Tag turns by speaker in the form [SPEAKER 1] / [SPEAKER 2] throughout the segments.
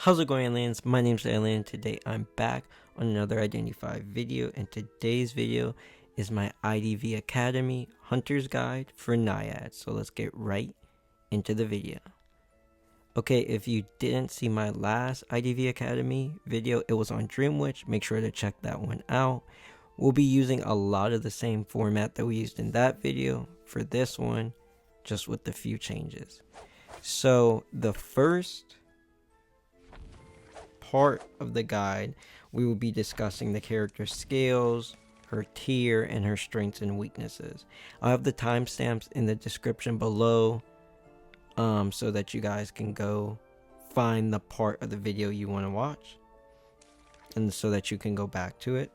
[SPEAKER 1] How's it going, aliens? My name's IALiEN. Today I'm back on another Identity V video, and today's video is my IDV Academy Hunter's Guide for Naiad. So let's get right into the video. Okay, if you didn't see my last IDV Academy video, it was on Dreamwitch. Make sure to check that one out. We'll be using a lot of the same format that we used in that video for this one, just with a few changes. So the first part of the guide, we will be discussing the character's skills, her tier, and her strengths and weaknesses. I'll have the timestamps in the description below, so that you guys can go find the part of the video you want to watch, and so that you can go back to it.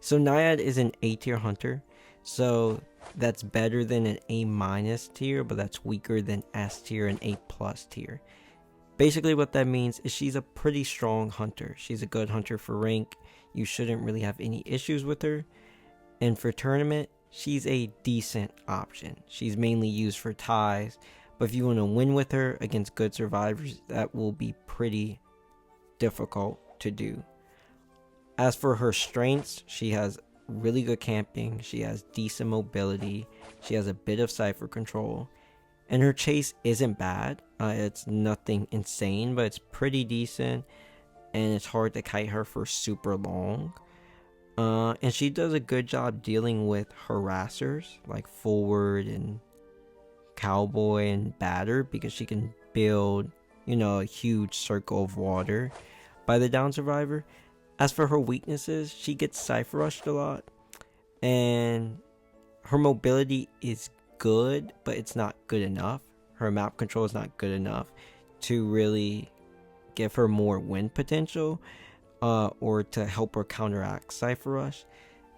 [SPEAKER 1] So Naiad is an A tier hunter, so that's better than an A- tier, but that's weaker than S tier and A+ tier. Basically what that means is she's a pretty strong hunter. She's a good hunter for rank. You shouldn't really have any issues with her. And for tournament, she's a decent option. She's mainly used for ties, but if you want to win with her against good survivors, that will be pretty difficult to do. As for her strengths, she has really good camping, she has decent mobility, she has a bit of cipher control, and her chase isn't bad. It's nothing insane, but it's pretty decent, and it's hard to kite her for super long. And she does a good job dealing with harassers like Forward and Cowboy and Batter, because she can build, a huge circle of water by the down survivor. As for her weaknesses, she gets cipher rushed a lot, and her mobility is good, but it's not good enough. Her map control is not good enough to really give her more win potential, or to help her counteract cipher rush.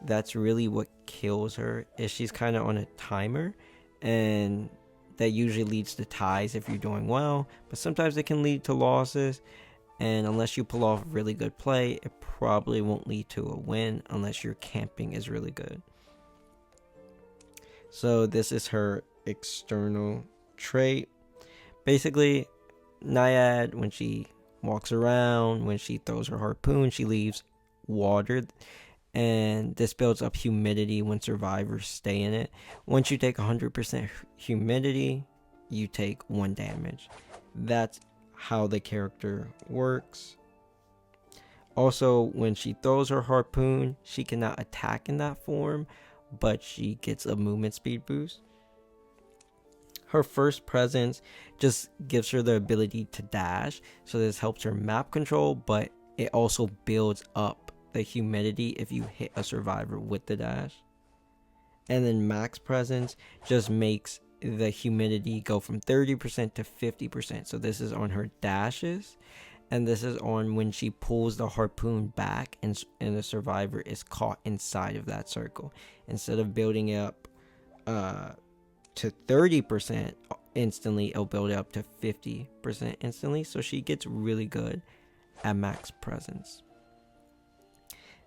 [SPEAKER 1] That's really what kills her, is she's kind of on a timer, and that usually leads to ties if you're doing well, but sometimes it can lead to losses, and unless you pull off really good play, it probably won't lead to a win unless your camping is really good. So this is her external trait. Basically, Naiad, when she walks around, when she throws her harpoon, she leaves water, and this builds up humidity when survivors stay in it. Once you take 100% humidity, you take 1 damage. That's how the character works. Also, when she throws her harpoon, she cannot attack in that form, but she gets a movement speed boost. Her first presence just gives her the ability to dash, so this helps her map control, but it also builds up the humidity if you hit a survivor with the dash. And then max presence just makes the humidity go from 30% to 50%. So this is on her dashes, and this is on when she pulls the harpoon back and the survivor is caught inside of that circle. Instead of building it up to 30% instantly, it'll build it up to 50% instantly. So she gets really good at max presence.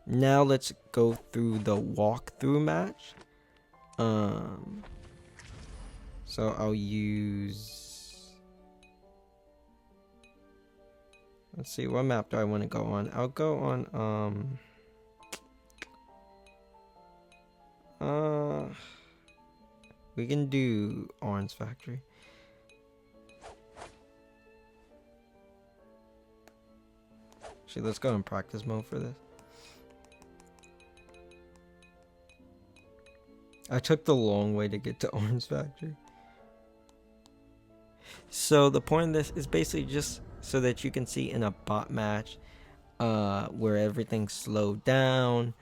[SPEAKER 1] Now let's go through the walkthrough match. So I'll use, let's see, what map do I want to go on? I'll go on we can do Orange Factory. Actually, let's go in practice mode for this. I took the long way to get to Orange Factory. So the point of this is basically just so that you can see in a bot match where everything's slowed down,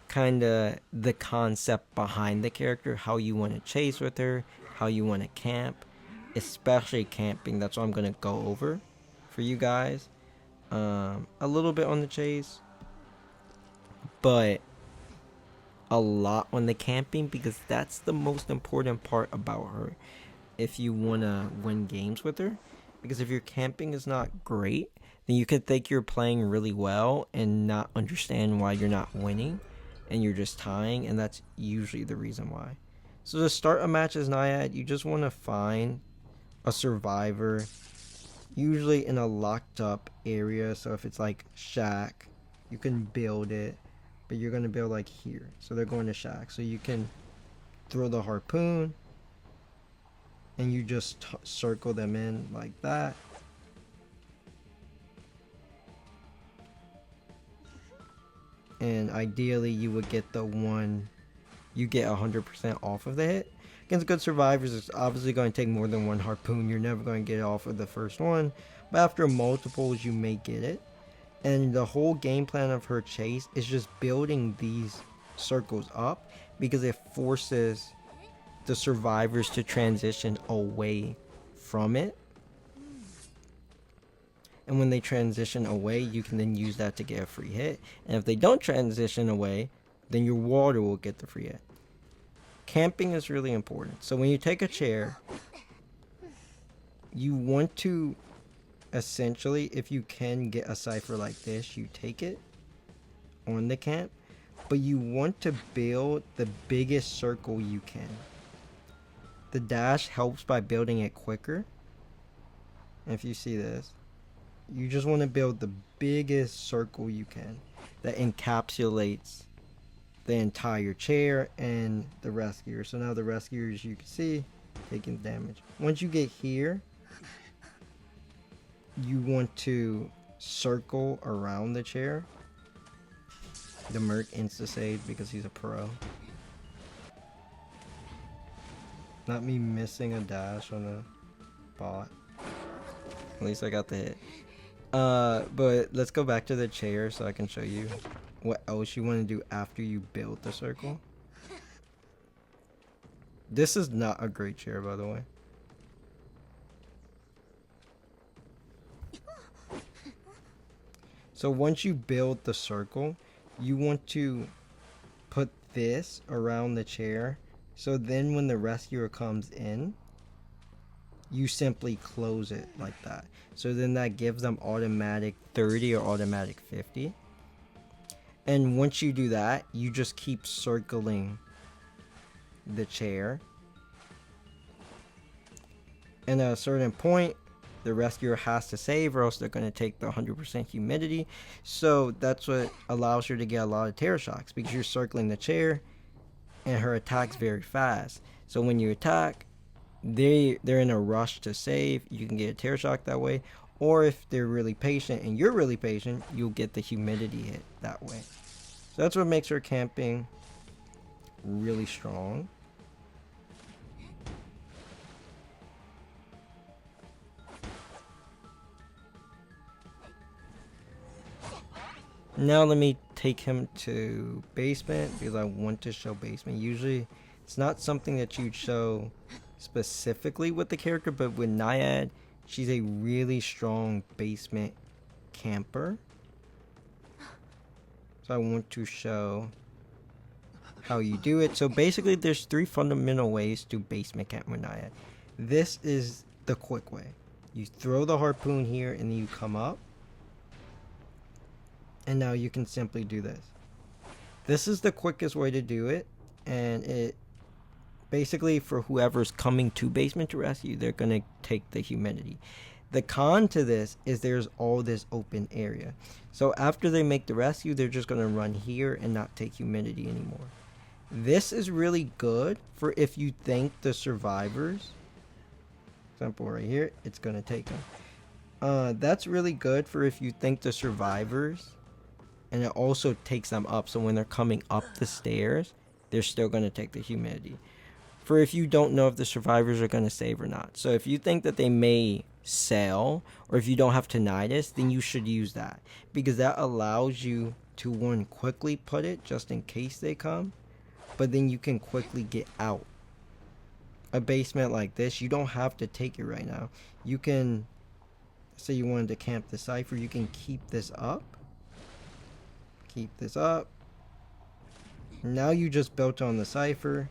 [SPEAKER 1] kind of the concept behind the character, how you want to chase with her, how you want to camp, especially camping. That's what I'm going to go over for you guys. A little bit on the chase, but a lot on the camping, because that's the most important part about her if you want to win games with her. Because if your camping is not great, then you could think you're playing really well and not understand why you're not winning, and you're just tying, and that's usually the reason why. So to start a match as Naiad, you just want to find a survivor usually in a locked up area. So if it's like shack, you can build it, but you're gonna build like here. So they're going to shack. So you can throw the harpoon and you just circle them in like that. And ideally you would get the one, you get 100% off of the hit. Against good survivors, it's obviously going to take more than one harpoon. You're never going to get it off of the first one, but after multiples you may get it. And the whole game plan of her chase is just building these circles up because it forces the survivors to transition away from it. And when they transition away, you can then use that to get a free hit. And if they don't transition away, then your water will get the free hit. Camping is really important. So when you take a chair, you want to essentially, if you can get a cipher like this, you take it on the camp, but you want to build the biggest circle you can. The dash helps by building it quicker. And if you see this, you just want to build the biggest circle you can that encapsulates the entire chair and the rescuer. So now the rescuers, you can see, taking damage. Once you get here, you want to circle around the chair. The Merc insta-saved because he's a pro. Not me missing a dash on a bot. At least I got the hit. But let's go back to the chair so I can show you what else you want to do after you build the circle. This is not a great chair, by the way. So once you build the circle, you want to put this around the chair. So then when the rescuer comes in, you simply close it like that. So then that gives them automatic 30 or automatic 50. And once you do that, you just keep circling the chair. And at a certain point, the rescuer has to save or else they're going to take the 100% humidity. So that's what allows her to get a lot of terror shocks, because you're circling the chair and her attack's very fast. So when you attack, they're in a rush to save. You can get a terror shock that way. Or if they're really patient and you're really patient, you'll get the humidity hit that way. So that's what makes her camping really strong. Now let me take him to basement because I want to show basement. Usually it's not something that you'd show specifically with the character, but with Naiad, she's a really strong basement camper. So I want to show how you do it. So basically there's 3 fundamental ways to basement camp with Naiad. This is the quick way. You throw the harpoon here and then you come up. And now you can simply do this. This is the quickest way to do it. And it basically, for whoever's coming to basement to rescue, they're going to take the humidity. The con to this is there's all this open area. So after they make the rescue, they're just going to run here and not take humidity anymore. This is really good for if you think the survivors, example right here, it's going to take them. That's really good for if you think the survivors, and it also takes them up. So when they're coming up the stairs, they're still going to take the humidity. For if you don't know if the survivors are going to save or not. So if you think that they may sell, or if you don't have tinnitus, then you should use that. Because that allows you to, one, quickly put it just in case they come. But then you can quickly get out. A basement like this, you don't have to take it right now. You can, say you wanted to camp the cipher, you can keep this up. Keep this up. Now you just built on the cipher.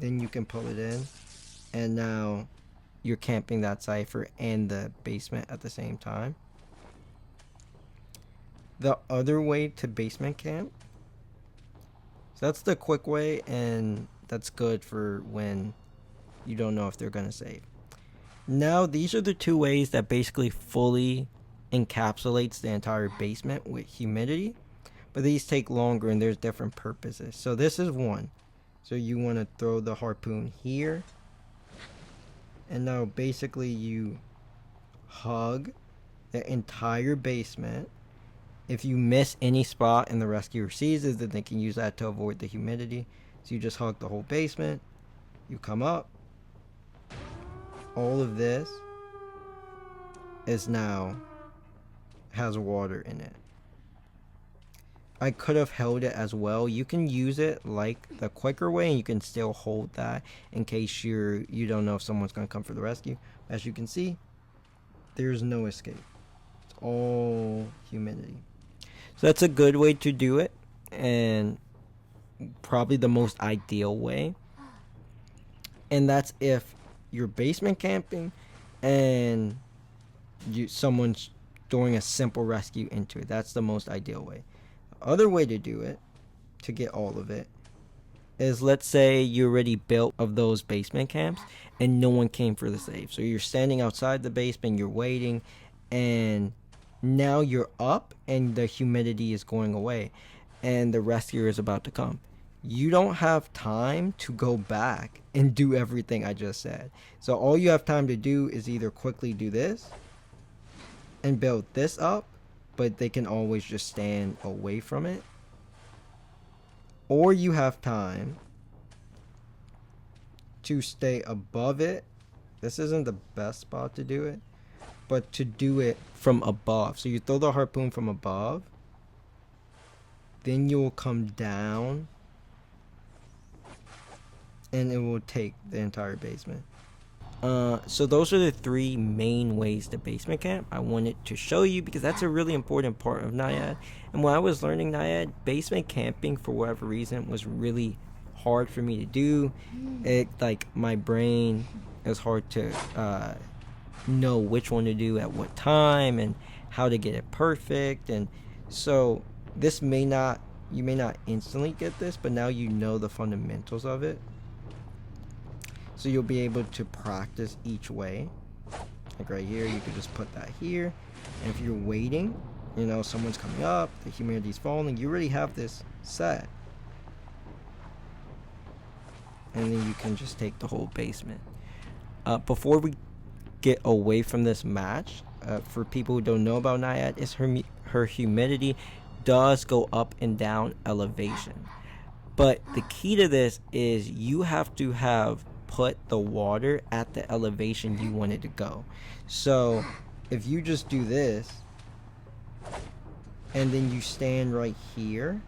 [SPEAKER 1] Then you can pull it in. And now you're camping that cipher and the basement at the same time. The other way to basement camp. So that's the quick way, and that's good for when you don't know if they're going to save. Now these are the two ways that basically fully encapsulates the entire basement with humidity, but these take longer and there's different purposes. So this is one. So you want to throw the harpoon here, and now basically you hug the entire basement. If you miss any spot and the rescuer sees it, then they can use that to avoid the humidity. So you just hug the whole basement. You come up. All of this is now has water in it. I could have held it as well. You can use it like the quicker way, and you can still hold that in case you don't know if someone's going to come for the rescue. As you can see, there's no escape. It's all humidity. So that's a good way to do it, and probably the most ideal way. And that's if you're basement camping and someone's throwing a simple rescue into it. That's the most ideal way. The other way to do it, to get all of it, is let's say you already built of those basement camps and no one came for the save. So you're standing outside the basement, you're waiting, and now you're up and the humidity is going away and the rescuer is about to come. You don't have time to go back and do everything I just said. So all you have time to do is either quickly do this and build this up, but they can always just stand away from it. Or you have time to stay above it. This isn't the best spot to do it, but to do it from above. So you throw the harpoon from above, then you will come down and it will take the entire basement. So those are the three main ways to basement camp. I wanted to show you because that's a really important part of Naiad. And when I was learning Naiad, basement camping for whatever reason was really hard for me to do. It like my brain, it was hard to know which one to do at what time and how to get it perfect. And so this you may not instantly get this, but now you know the fundamentals of it. So you'll be able to practice each way. Like right here, you could just put that here. And if you're waiting, someone's coming up, the humidity's falling, you already have this set. And then you can just take the whole basement. Before we get away from this match, for people who don't know about Naiad, is her humidity does go up and down elevation. But the key to this is you have to have put the water at the elevation you want it to go. So if you just do this and then you stand right here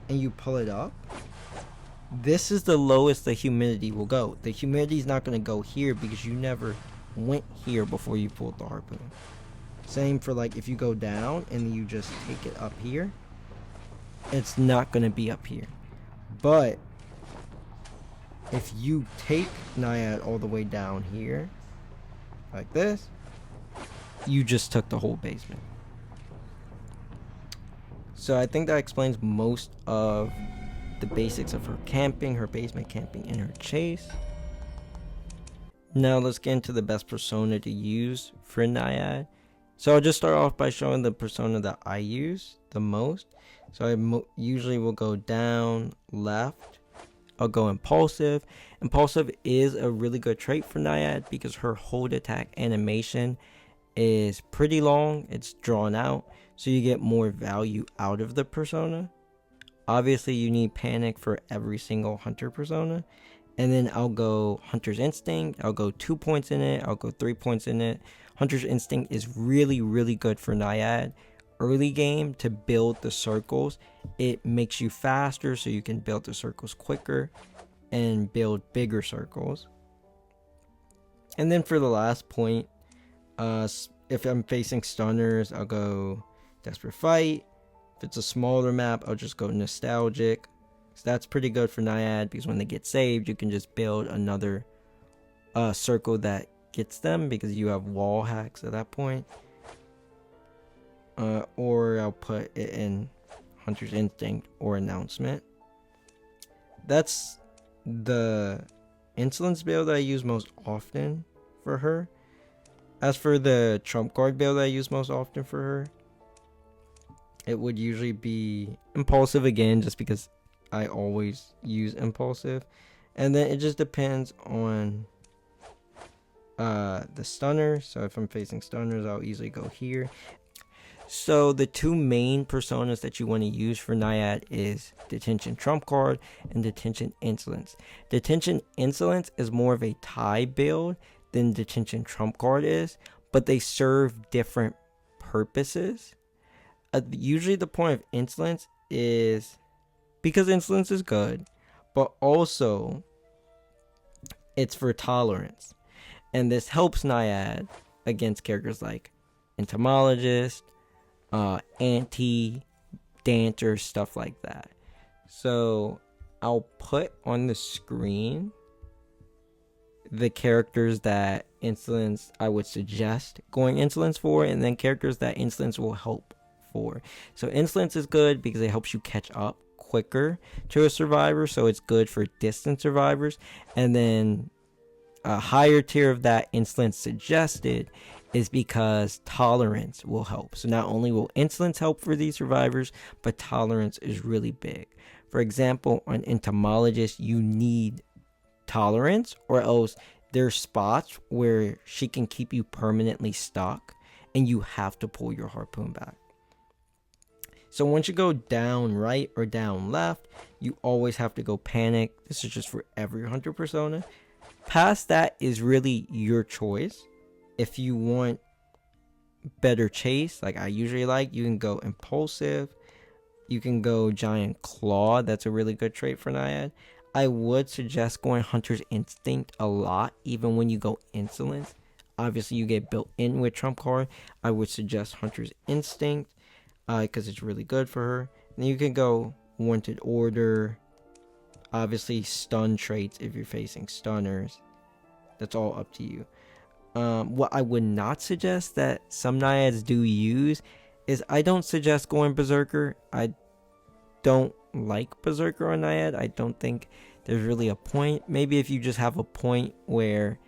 [SPEAKER 1] and you pull it up, this is the lowest the humidity will go. The humidity is not going to go here because you never went here before you pulled the harpoon. Same for like if you go down and you just take it up here, it's not going to be up here. But if you take Naiad all the way down here, like this, you just took the whole basement. So I think that explains most of the basics of her camping, her basement camping, and her chase. Now let's get into the best persona to use for Naiad. So I'll just start off by showing the persona that I use the most. So I usually will go down, left. I'll go impulsive. Impulsive is a really good trait for Naiad because her hold attack animation is pretty long. It's drawn out, so you get more value out of the persona. Obviously, you need panic for every single hunter persona. And then I'll go Hunter's Instinct. I'll go 2 points in it. I'll go 3 points in it. Hunter's Instinct is really, really good for Naiad. Early game to build the circles. It makes you faster so you can build the circles quicker and build bigger circles. And then for the last point, if I'm facing stunners, I'll go Desperate Fight. If it's a smaller map, I'll just go Nostalgic. So that's pretty good for Naiad because when they get saved, you can just build another circle that gets them because you have wall hacks at that point. Or I'll put it in Hunter's Instinct or Announcement. That's the Insolence build that I use most often for her. As for the trump card build I use most often for her, it would usually be impulsive again, just because I always use impulsive. And then it just depends on the stunner. So if I'm facing stunners, I'll easily go here. So the two main personas that you want to use for Naiad is Detention Trump Card and Detention Insolence. Detention Insolence is more of a tie build than Detention Trump Card is, but they serve different purposes. Usually the point of Insolence is because Insolence is good, but also it's for tolerance. And this helps Naiad against characters like Entomologist, Dancer, stuff like that. So I'll put on the screen the characters that Insolence I would suggest going Insolence for, and then characters that Insolence will help for. So Insolence is good because it helps you catch up quicker to a survivor, so it's good for distant survivors. And then a higher tier of that Insolence suggested is because tolerance will help. So not only will Insolence help for these survivors, but tolerance is really big. For example, on Entomologist, you need tolerance, or else there's spots where she can keep you permanently stuck and you have to pull your harpoon back. So once you go down right or down left, you always have to go panic. This is just for every hunter persona. Past that is really your choice. If you want better chase, like I usually like, you can go impulsive. You can go giant claw. That's a really good trait for Naiad. I would suggest going Hunter's Instinct a lot, even when you go Insolence. Obviously, you get built in with Trump card. I would suggest Hunter's Instinct because it's really good for her. And you can go Wanted Order. Obviously, stun traits if you're facing stunners. That's all up to you. What I would not suggest that some Naiads do use is I don't suggest going Berserker. I don't like Berserker on Naiad. I don't think there's really a point. Maybe if you just have a point where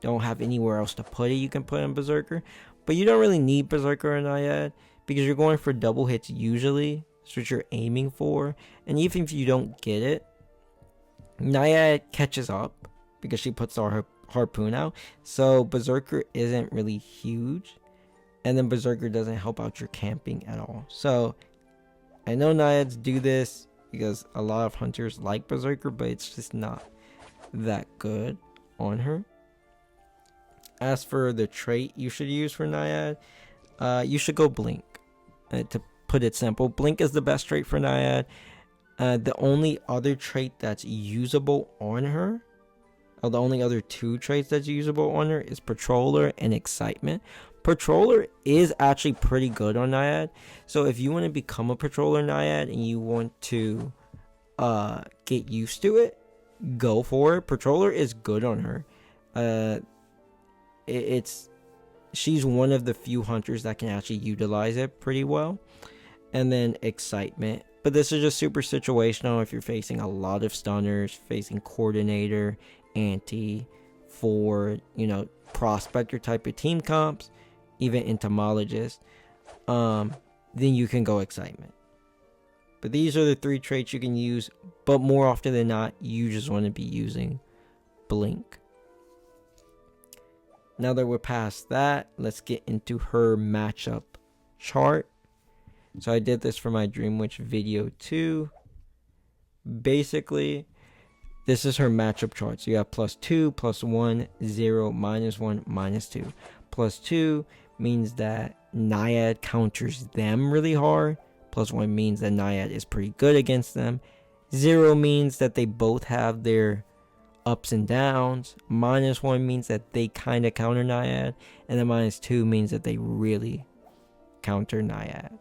[SPEAKER 1] you don't have anywhere else to put it, you can put in Berserker. But you don't really need Berserker on Naiad because you're going for double hits usually. That's what you're aiming for. And even if you don't get it, Naiad catches up because she puts all her harpoon out. So Berserker isn't really huge. And then Berserker doesn't help out your camping at all. So I know Naiads do this because a lot of hunters like Berserker, but it's just not that good on her. As for the trait you should use for Naiad, you should go Blink. To put it simple, Blink is the best trait for Naiad. The only other trait that's usable on her, or the only other two traits that's usable on her, is Patroller and Excitement. Patroller is actually pretty good on Naiad. So if you want to become a Patroller Naiad and you want to get used to it, go for it. Patroller is good on her. She's one of the few hunters that can actually utilize it pretty well. And then Excitement. But this is just super situational if you're facing a lot of stunners, facing Coordinator, Anti, Ford, Prospector type of team comps, even Entomologist. Then you can go Excitement. But these are the three traits you can use. But more often than not, you just want to be using Blink. Now that we're past that, let's get into her matchup chart. So I did this for my Dream Witch video too. Basically, this is her matchup chart. So you have +2, +1, 0, -1, -2. +2 means that Naiad counters them really hard. +1 means that Naiad is pretty good against them. 0 means that they both have their ups and downs. -1 means that they kind of counter Naiad. And then -2 means that they really counter Naiad.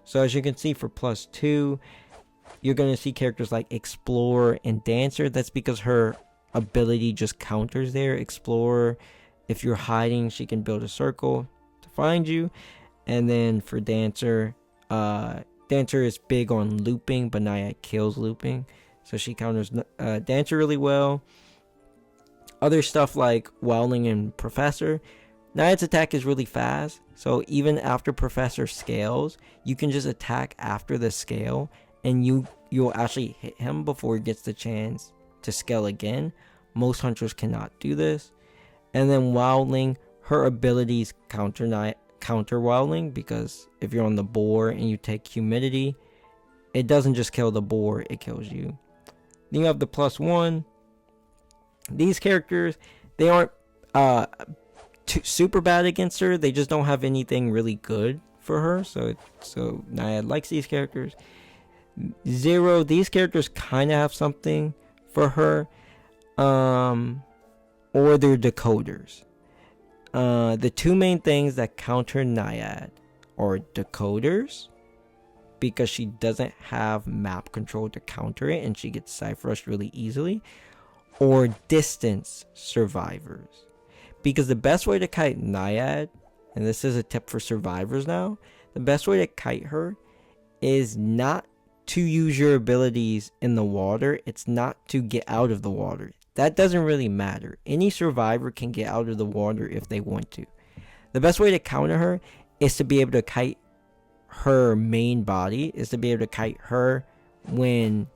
[SPEAKER 1] So as you can see for +2, you're going to see characters like Explorer and Dancer. That's because her ability just counters there. Explorer, if you're hiding, she can build a circle to find you. And then for Dancer, Dancer is big on looping, but Naiad kills looping. So she counters Dancer really well. Other stuff like Wildling and Professor, Naiad's attack is really fast, so even after Professor scales, you can just attack after the scale, and you'll actually hit him before he gets the chance to scale again. Most hunters cannot do this. And then Wildling, her abilities counter Wildling, because if you're on the boar and you take humidity, it doesn't just kill the boar, it kills you. Then you have the +1. These characters, they aren't super bad against her. They just don't have anything really good for her. So Naiad likes these characters. 0, these characters kind of have something for her. Or they're decoders. The two main things that counter Naiad are decoders, because she doesn't have map control to counter it and she gets Cypher Rushed really easily, or distance survivors. Because the best way to kite Naiad, and this is a tip for survivors now, the best way to kite her is not to use your abilities in the water. It's not to get out of the water. That doesn't really matter. Any survivor can get out of the water if they want to. The best way to counter her is to be able to kite her main body, is to be able to kite her when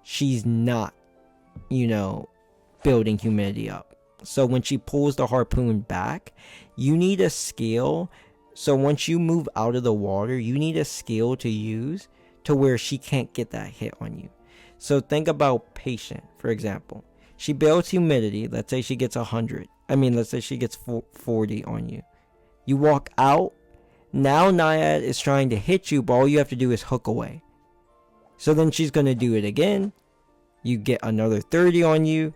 [SPEAKER 1] she's not, building humidity up. So when she pulls the harpoon back, you need a skill. So once you move out of the water, you need a skill to use to where she can't get that hit on you. So think about Patient, for example. She builds humidity. Let's say she gets 100. Let's say she gets 40 on you. You walk out. Now Naiad is trying to hit you, but all you have to do is hook away. So then she's going to do it again. You get another 30 on you.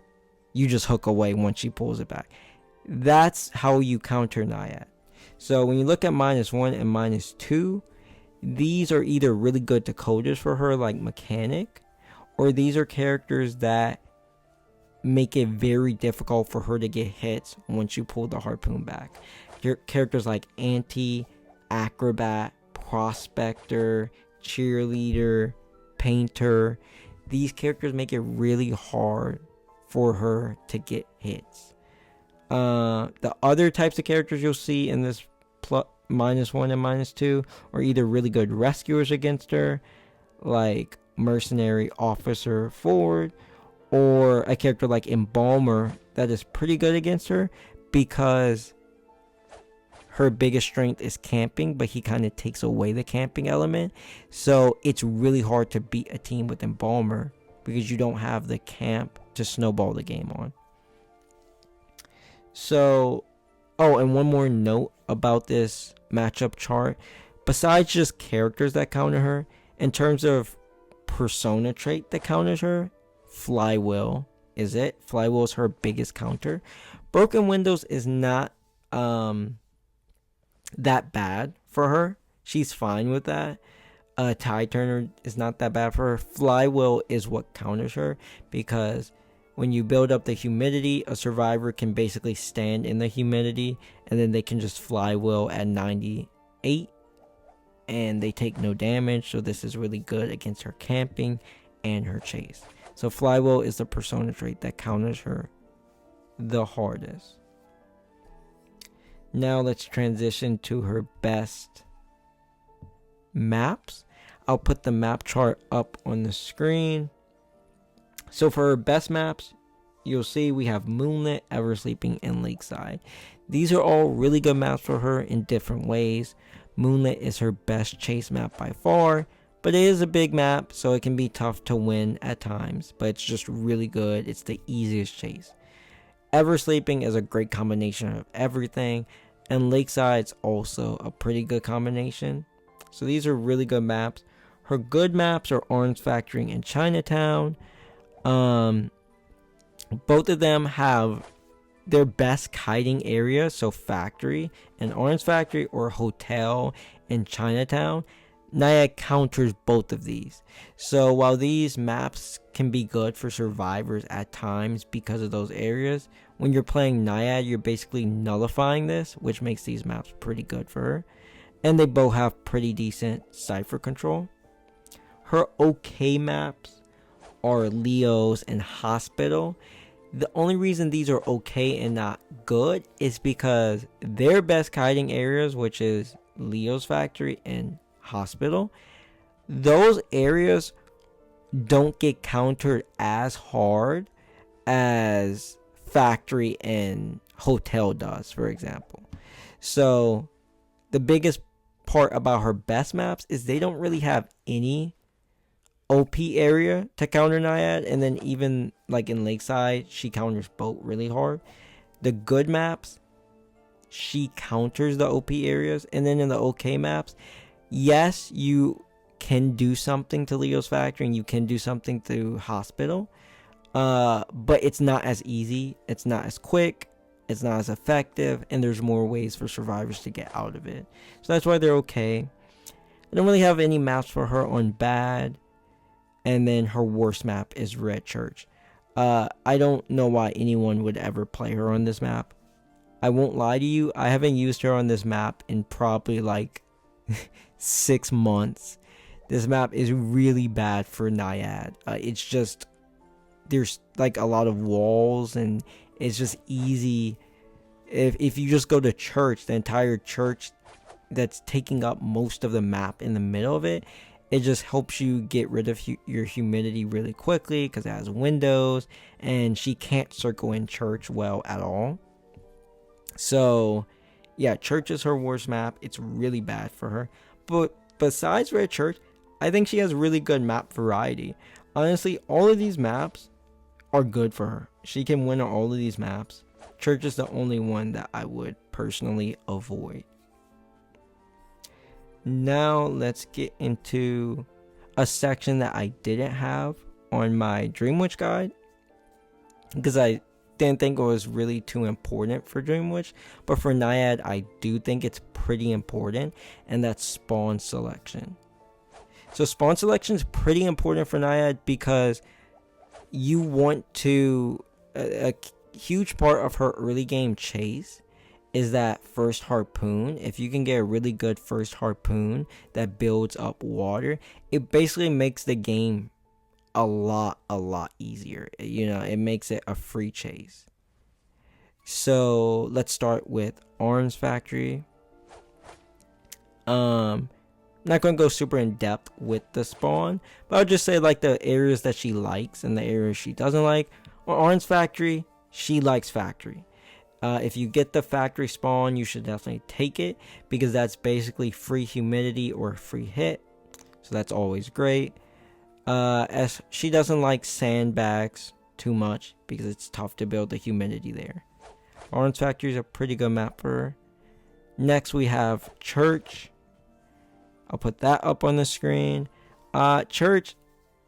[SPEAKER 1] You just hook away once she pulls it back. That's how you counter Naiad. So when you look at -1 and -2, these are either really good decoders for her, like Mechanic, or these are characters that make it very difficult for her to get hits once you pull the harpoon back. Your characters like Anti, Acrobat, Prospector, Cheerleader, Painter, these characters make it really hard for her to get hits. The other types of characters you'll see in this -1 and -2 are either really good rescuers against her, like Mercenary Officer Ford, or a character like Embalmer that is pretty good against her because her biggest strength is camping, but he kind of takes away the camping element. So it's really hard to beat a team with Embalmer because you don't have the camp to snowball the game on. So, and one more note about this matchup chart. Besides just characters that counter her, in terms of persona trait that counters her, Flywheel is it. Flywheel is her biggest counter. Broken Windows is not that bad for her. She's fine with that. Tide Turner is not that bad for her. Flywheel is what counters her, because when you build up the humidity, a survivor can basically stand in the humidity and then they can just flywheel at 98 and they take no damage. So this is really good against her camping and her chase. So flywheel is the persona trait that counters her the hardest. Now let's transition to her best maps. I'll put the map chart up on the screen. So for her best maps, you'll see we have Moonlit, Eversleeping, and Lakeside. These are all really good maps for her in different ways. Moonlit is her best chase map by far, but it is a big map, so it can be tough to win at times, but it's just really good. It's the easiest chase. Eversleeping is a great combination of everything, and Lakeside's also a pretty good combination. So these are really good maps. Her good maps are Orange Factory and Chinatown. Both of them have their best kiting area, so Factory and Orange Factory, or Hotel in Chinatown. Naiad counters both of these. So while these maps can be good for survivors at times because of those areas, when you're playing Naiad, you're basically nullifying this, which makes these maps pretty good for her. And they both have pretty decent cipher control. Her okay maps are Leo's and Hospital. The only reason these are okay and not good is because their best kiting areas, which is Leo's factory and hospital, those areas don't get countered as hard as factory and hotel does, for example. So the biggest part about her best maps is they don't really have any OP area to counter Naiad, and then even like in Lakeside, she counters boat really hard. The good maps, she counters the OP areas, and then in the OK maps, yes, you can do something to Leo's factory and you can do something to hospital, but it's not as easy, it's not as quick, it's not as effective, and there's more ways for survivors to get out of it. So that's why they're okay. I don't really have any maps for her on bad. And then her worst map is Red Church. I don't know why anyone would ever play her on this map. I won't lie to you, I haven't used her on this map in probably like 6 months. This map is really bad for Naiad. It's just, there's like a lot of walls, and it's just easy. If you just go to church, the entire church that's taking up most of the map in the middle of it, it just helps you get rid of your humidity really quickly because it has windows, and she can't circle in church well at all. So yeah, church is her worst map. It's really bad for her. But besides Red Church, I think she has really good map variety. Honestly, all of these maps are good for her. She can win on all of these maps. Church is the only one that I would personally avoid. Now let's get into a section that I didn't have on my Dream Witch guide, because I didn't think it was really too important for Dream Witch, but for Naiad I do think it's pretty important, and that's spawn selection. So spawn selection is pretty important for Naiad because you want to, a huge part of her early game chase is that first harpoon. If you can get a really good first harpoon that builds up water, it basically makes the game a lot easier. You know, it makes it a free chase. So let's start with Arms Factory. Not gonna go super in depth with the spawn, but I'll just say like the areas that she likes and the areas she doesn't like. On Arms Factory, she likes factory. If you get the factory spawn, you should definitely take it, because that's basically free humidity or free hit. So that's always great. As she doesn't like sandbags too much because it's tough to build the humidity there. Arms Factory is a pretty good map for her. Next we have Church. I'll put that up on the screen. Church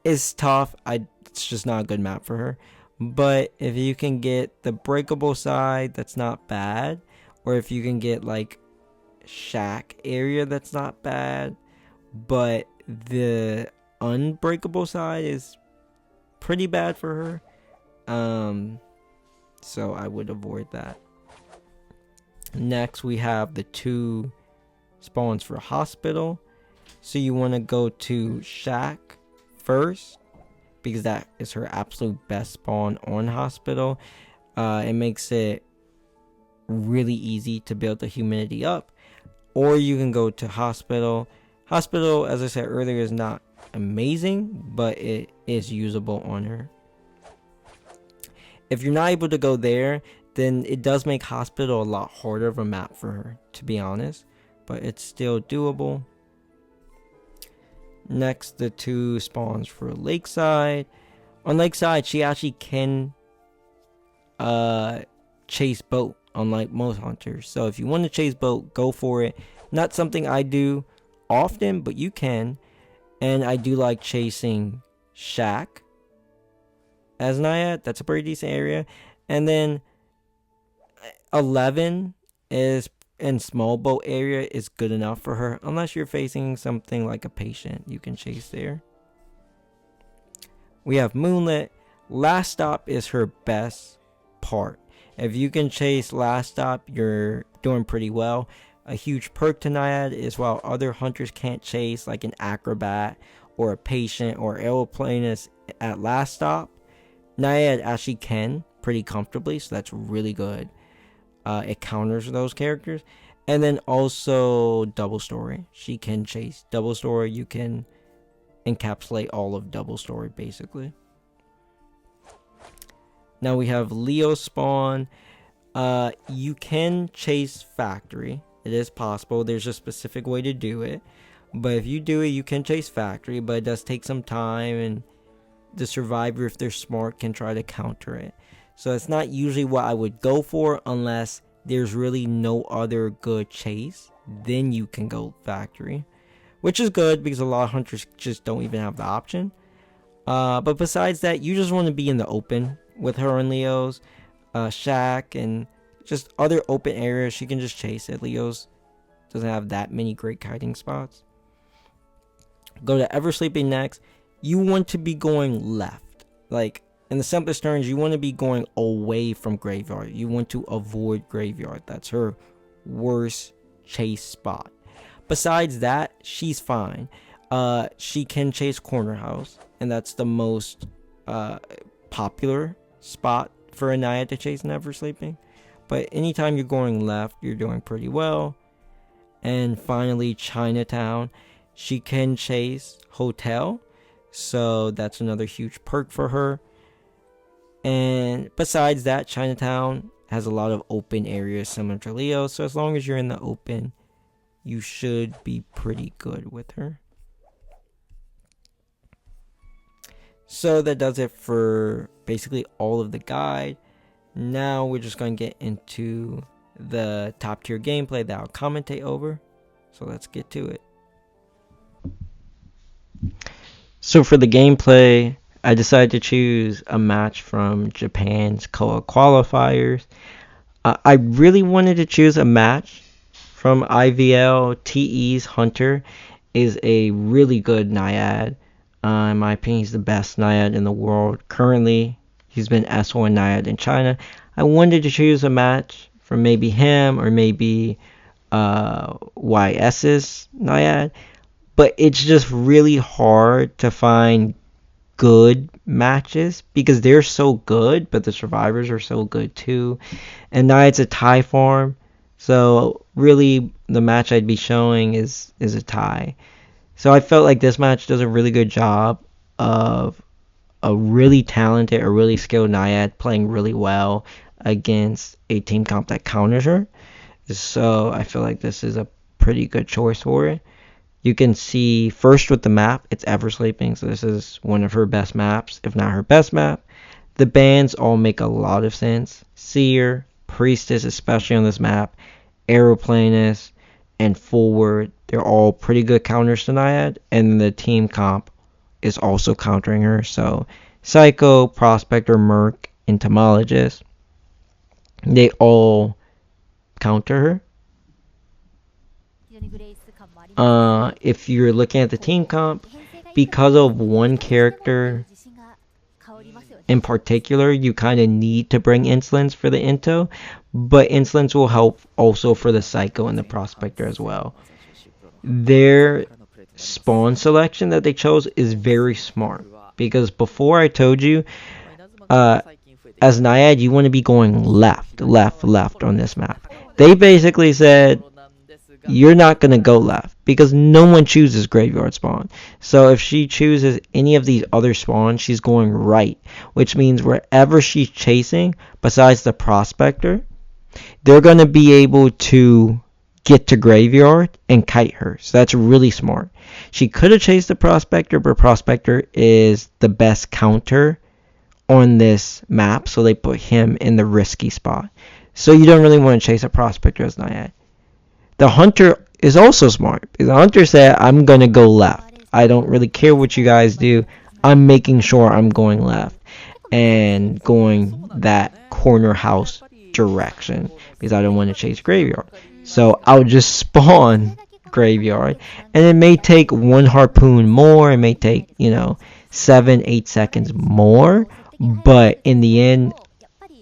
[SPEAKER 1] is tough. It's just not a good map for her. But if you can get the breakable side, that's not bad. Or if you can get like shack area, that's not bad. But the unbreakable side is pretty bad for her. So I would avoid that. Next we have the 2 spawns for hospital. So you want to go to shack first, because that is her absolute best spawn on hospital. It makes it really easy to build the humidity up. Or you can go to hospital. Hospital, as I said earlier, is not amazing, but it is usable on her. If you're not able to go there, then it does make hospital a lot harder of a map for her, to be honest, but it's still doable. Next, the 2 spawns for Lakeside. On Lakeside, she actually can chase boat, unlike most hunters. So if you want to chase boat, go for it. Not something I do often, but you can. And I do like chasing shack as Naiad. That's a pretty decent area. And then 11 is in small boat area is good enough for her, unless you're facing something like a patient. You can chase there. We have Moonlit. Last Stop is her best part. If you can chase Last Stop, you're doing pretty well. A huge perk to Naiad is while other hunters can't chase like an acrobat or a patient or aeroplanist at Last Stop, Naiad actually can. pretty comfortably, so that's really good. It counters those characters. And then also double story. She can chase double story. You can encapsulate all of double story basically. Now we have Leo spawn. You can chase factory. It is possible. There's a specific way to do it. But if you do it, you can chase factory, but it does take some time, and the survivor, if they're smart, can try to counter it. So it's not usually what I would go for unless there's really no other good chase. Then you can go factory, which is good because a lot of hunters just don't even have the option. But besides that, you just want to be in the open with her and Leo's, Shack, and just other open areas. She can just chase it. Leo's doesn't have that many great hiding spots. Go to Ever Sleeping next. You want to be going left. Like, in the simplest terms, you want to be going away from graveyard. You want to avoid graveyard. That's her worst chase spot. Besides that, she's fine. She can chase corner house, and that's the most popular spot for a Naiad to chase Never Sleeping. But anytime you're going left, you're doing pretty well. And finally, Chinatown. She can chase hotel, so that's another huge perk for her. And besides that, Chinatown has a lot of open areas similar to Leo, so as long as you're in the open, you should be pretty good with her. So that does it for basically all of the guide. Now we're just going to get into the top tier gameplay that I'll commentate over. So let's get to it. So for the gameplay, I decided to choose a match from Japan's Koa qualifiers. I really wanted to choose a match from IVL. TE's Hunter is a really good Naiad. In my opinion, he's the best Naiad in the world. Currently, he's been S1 Naiad in China. I wanted to choose a match from maybe him or maybe YS's Naiad. But it's just really hard to find good matches because they're so good, but the survivors are so good too. And now it's a tie farm, so really the match I'd be showing is a tie. So I felt like this match does a really good job of a really talented or really skilled Naiad playing really well against a team comp that counters her. So I feel like this is a pretty good choice for it. You can see first with the map, it's Ever Sleeping, so this is one of her best maps, if not her best map. The bans all make a lot of sense. Seer, Priestess, especially on this map, Aeroplanist, and Forward, they're all pretty good counters to Naiad, and the team comp is also countering her. So Psycho, Prospector, Merc, Entomologist, they all counter her. If you're looking at the team comp, because of one character in particular, you kind of need to bring Insolence for the Into, but Insolence will help also for the Psycho and the Prospector as well. Their spawn selection that they chose is very smart, because before I told you, as Naiad, you want to be going left on this map. They basically said, you're not going to go left because no one chooses graveyard spawn. So if she chooses any of these other spawns, she's going right, which means wherever she's chasing, besides the Prospector, they're going to be able to get to graveyard and kite her. So that's really smart. She could have chased the Prospector, but Prospector is the best counter on this map, so they put him in the risky spot. So you don't really want to chase a Prospector as Naiad. The Hunter is also smart, because the Hunter said, I'm going to go left. I don't really care what you guys do. I'm making sure I'm going left and going that corner house direction because I don't want to chase graveyard. So I'll just spawn graveyard, and it may take one harpoon more. It may take, 7-8 seconds more, but in the end,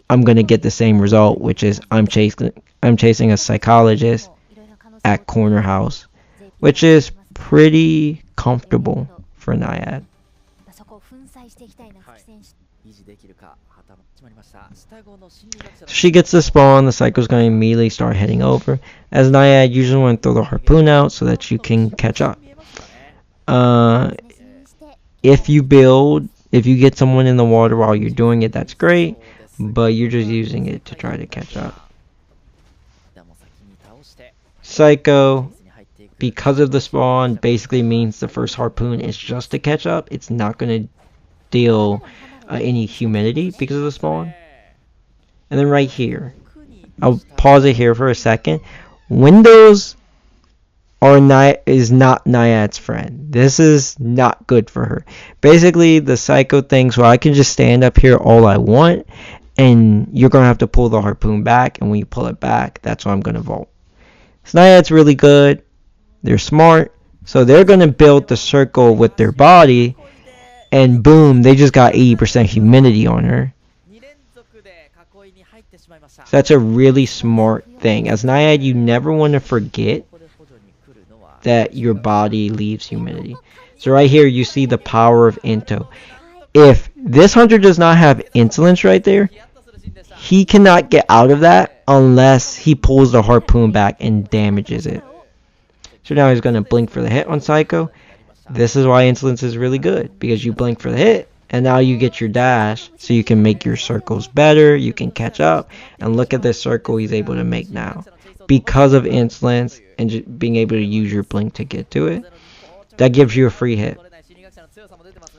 [SPEAKER 1] I'm going to get the same result, which is I'm chasing a psychologist at corner house, which is pretty comfortable for Naiad. So she gets the spawn, the Psycho's going to immediately start heading over. As Naiad, you usually want to throw the harpoon out so that you can catch up. If you get someone in the water while you're doing it, that's great, but you're just using it to try to catch up. Psycho, because of the spawn, basically means the first harpoon is just to catch up. It's not going to deal any humidity because of the spawn. And then right here, I'll pause it here for a second. Windows is not Naiad's friend. This is not good for her. Basically, the Psycho thinks, well, I can just stand up here all I want, and you're going to have to pull the harpoon back, and when you pull it back, that's when I'm going to vault. So Naiad's really good. They're smart. So they're going to build the circle with their body, and boom, they just got 80% humidity on her. So that's a really smart thing. As Naiad, you never want to forget that your body leaves humidity. So right here, you see the power of Into. If this hunter does not have insolence right there, he cannot get out of that unless he pulls the harpoon back and damages it. So now he's going to blink for the hit on Psycho. This is why insolence is really good, because you blink for the hit, and now you get your dash, so you can make your circles better, you can catch up, and look at this circle he's able to make now. Because of insolence and just being able to use your blink to get to it, that gives you a free hit.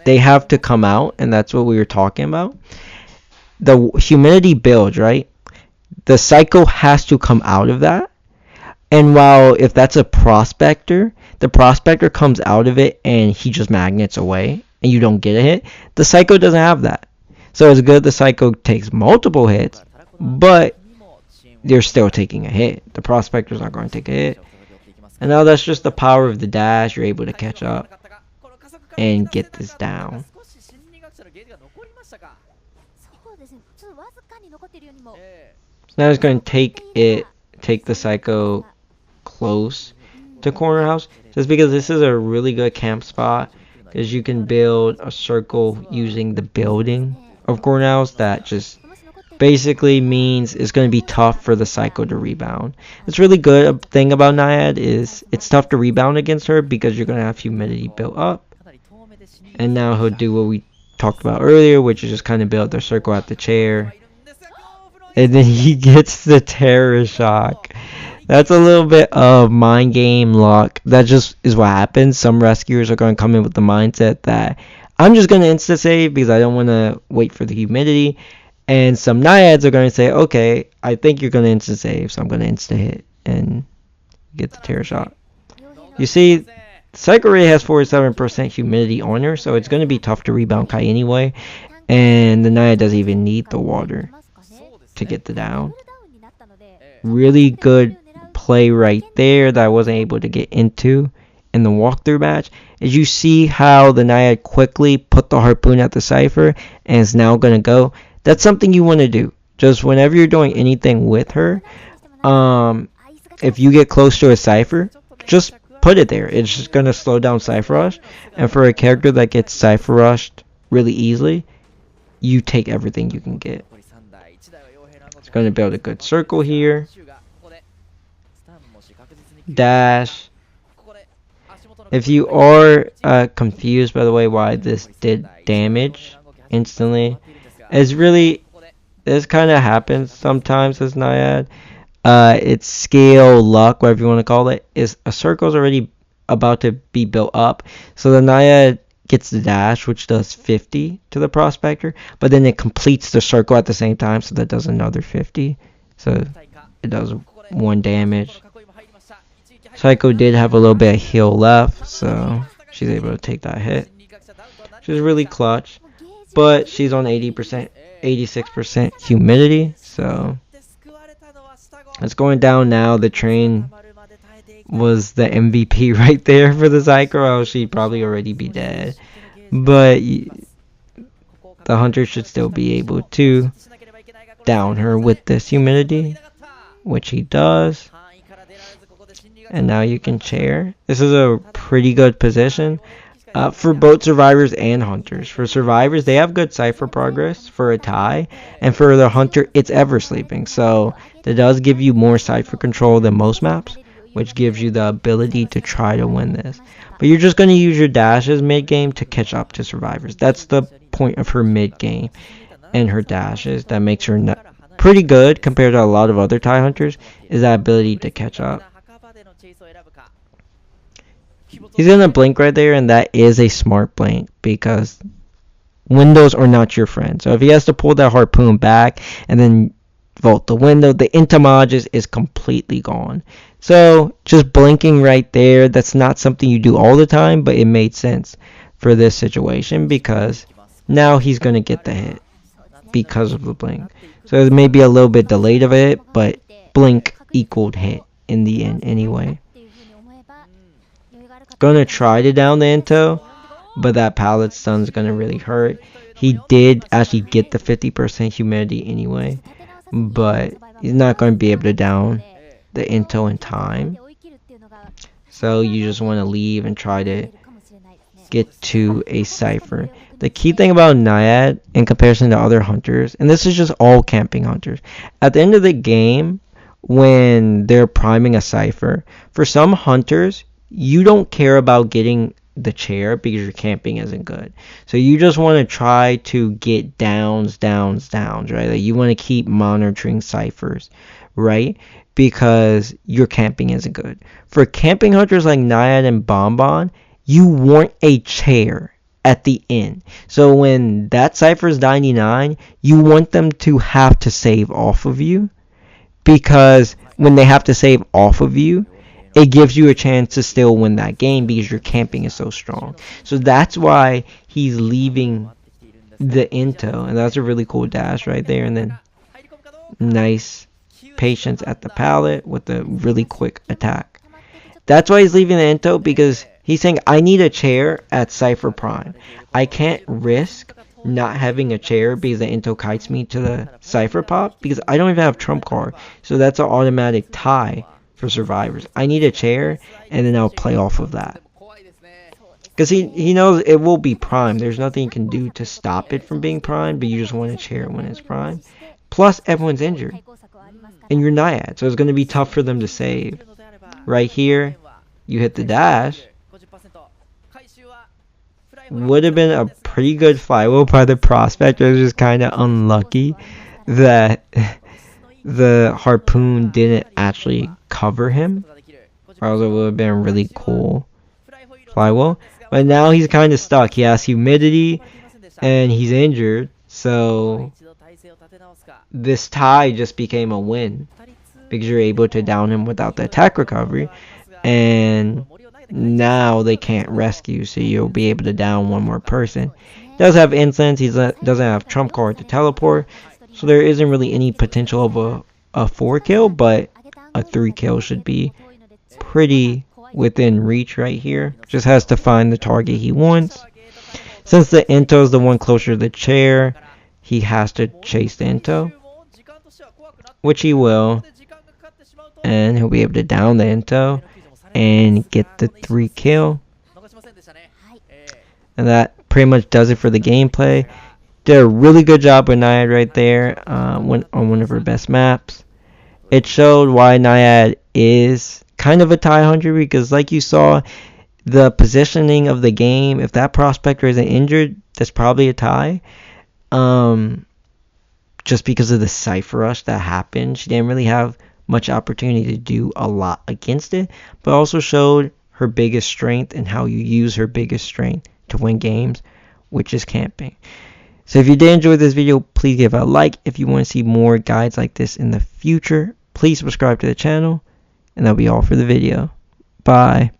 [SPEAKER 1] They have to come out, and that's what we were talking about. The humidity builds, right? The Psycho has to come out of that. And while if that's a prospector, the prospector comes out of it and he just magnets away and you don't get a hit, the Psycho doesn't have that. So it's good the Psycho takes multiple hits, but they're still taking a hit. The prospector's not going to take a hit. And now that's just the power of the dash. You're able to catch up and get this down. So now it's going to take the Psycho close to corner house, just because this is a really good camp spot, because you can build a circle using the building of corner house that just basically means it's going to be tough for the Psycho to rebound. It's really good. A thing about Naiad is it's tough to rebound against her because you're going to have humidity built up. And now he'll do what we talked about earlier, which is just kind of build their circle at the chair. And then he gets the terror shock. That's a little bit of mind game luck. That just is what happens. Some rescuers are going to come in with the mindset that I'm just going to insta-save because I don't want to wait for the humidity. And some Naiads are going to say, okay, I think you're going to insta-save, so I'm going to insta-hit and get the terror shot. You see, Psycho Ray has 47% humidity on her, so it's going to be tough to rebound Kai anyway. And the Naiad doesn't even need the water to get the down. Really good play right there that I wasn't able to get into in the walkthrough match. As you see how the Naiad quickly put the harpoon at the Cypher and is now going to go. That's something you want to do. Just whenever you're doing anything with her, if you get close to a Cypher, just put it there. It's just going to slow down Cypher Rush. And for a character that gets Cypher Rushed really easily, you take everything you can get. It's going to build a good circle here. Dash. If you are confused, by the way, why this did damage instantly, it's really, this kind of happens sometimes as Naiad. It's skill, luck, whatever you want to call it. Is a circle's already about to be built up, so the Naiad gets the dash, which does 50 to the prospector, but then it completes the circle at the same time, so that does another 50. So it does 1 damage. Psycho did have a little bit of heal left, so she's able to take that hit. She's really clutch, but she's on 80%, 86% humidity, so it's going down now. The train was the MVP right there for the Psycho, or she'd probably already be dead. But the hunter should still be able to down her with this humidity, which he does. And now you can chair. This is a pretty good position. For both survivors and hunters. For survivors, they have good cipher progress for a tie, and for the hunter, it's ever sleeping. So that does give you more cipher control than most maps, which gives you the ability to try to win this. But you're just going to use your dashes mid game to catch up to survivors. That's the point of her mid game and her dashes that makes her pretty good compared to a lot of other tie hunters, is that ability to catch up. He's gonna blink right there, and that is a smart blink because windows are not your friend. So if he has to pull that harpoon back and then vault the window, the Tmrw is completely gone. So just blinking right there, that's not something you do all the time, but it made sense for this situation because now he's gonna get the hit because of the blink. So it may be a little bit delayed of it, but blink equaled hit in the end anyway. Gonna try to down the Into, but that pallet stun's gonna really hurt. He did actually get the 50% humidity anyway, but he's not gonna be able to down the Into in time. So you just want to leave and try to get to a cipher. The key thing about Naiad in comparison to other hunters, and this is just all camping hunters, at the end of the game, when they're priming a cipher, for some hunters, you don't care about getting the chair because your camping isn't good. So you just want to try to get downs, right? Like you want to keep monitoring ciphers, right? Because your camping isn't good. For camping hunters like Naiad and Bonbon, you want a chair at the end. So when that cipher is 99, you want them to have to save off of you, because when they have to save off of you, it gives you a chance to still win that game because your camping is so strong. So that's why he's leaving the Into, and that's a really cool dash right there. And then nice patience at the pallet with a really quick attack. That's why he's leaving the Into, because he's saying, I need a chair at Cypher Prime. I can't risk not having a chair because the Into kites me to the Cypher Pop because I don't even have trump card. So that's an automatic tie for survivors. I need a chair, and then I'll play off of that. Because he knows it will be prime. There's nothing you can do to stop it from being prime, but you just want a chair when it's prime. Plus, everyone's injured. And you're Naiad, so it's going to be tough for them to save. Right here, you hit the dash. Would have been a pretty good flywheel by the prospect. It was just kind of unlucky that the harpoon didn't actually cover him, or else it would have been a really cool flywheel. But now he's kind of stuck. He has humidity and he's injured, so this tie just became a win because you're able to down him without the attack recovery, and now they can't rescue, so you'll be able to down one more person. He does have incense, he doesn't have trump card to teleport, so there isn't really any potential of a 4 kill, but a 3 kill should be pretty within reach right here. Just has to find the target he wants. Since the Into is the one closer to the chair, he has to chase the Into, which he will, and he'll be able to down the Into and get the 3 kill. And that pretty much does it for the gameplay. Did a really good job with Naiad right there on one of her best maps. It showed why Naiad is kind of a tie hunter, because like you saw, the positioning of the game, if that prospector isn't injured, that's probably a tie. Just because of the cipher rush that happened, she didn't really have much opportunity to do a lot against it, but also showed her biggest strength and how you use her biggest strength to win games, which is camping. So if you did enjoy this video, please give it a like. If you want to see more guides like this in the future, please subscribe to the channel, and that'll be all for the video. Bye.